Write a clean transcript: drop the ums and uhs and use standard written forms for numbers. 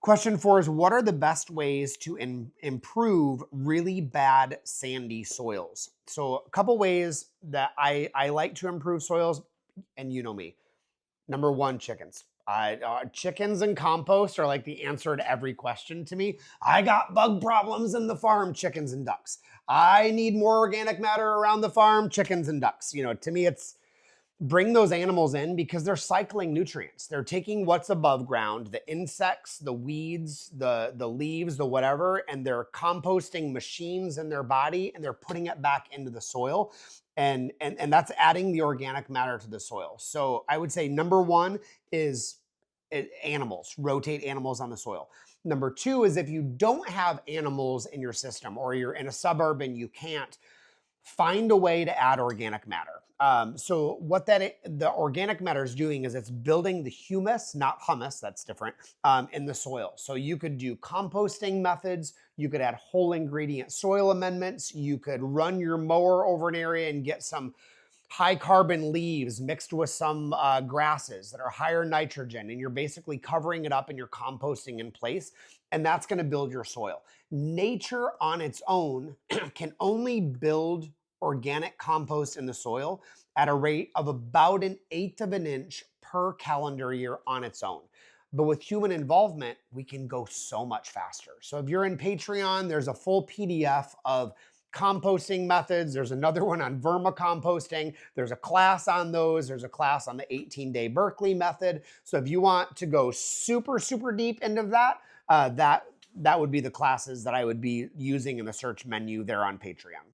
Question 4 is, what are the best ways to improve really bad sandy soils? So a couple ways that I like to improve soils, and you know me. Number one, chickens. Chickens and compost are like the answer to every question to me. I got bug problems in the farm, chickens and ducks. I need more organic matter around the farm, chickens and ducks. You know, to me, it's bring those animals in because they're cycling nutrients. They're taking what's above ground, the insects, the weeds, the leaves, the whatever, and they're composting machines in their body and they're putting it back into the soil. And that's adding the organic matter to the soil. So I would say number one is animals, rotate animals on the soil. Number two is if you don't have animals in your system or you're in a suburb and you can't, find a way to add organic matter. So what the organic matter is doing is it's building the humus, not humus, that's different, in the soil. So you could do composting methods, you could add whole ingredient soil amendments, you could run your mower over an area and get some high carbon leaves mixed with some grasses that are higher nitrogen, and you're basically covering it up and you're composting in place, and that's going to build your soil. Nature on its own can only build organic compost in the soil at a rate of about 1/8 of an inch per calendar year on its own. But with human involvement, we can go so much faster. So if you're in Patreon, there's a full PDF of composting methods. There's another one on vermicomposting. There's a class on those. There's a class on the 18-day Berkeley method. So if you want to go super, super deep into that, that would be the classes that I would be using in the search menu there on Patreon.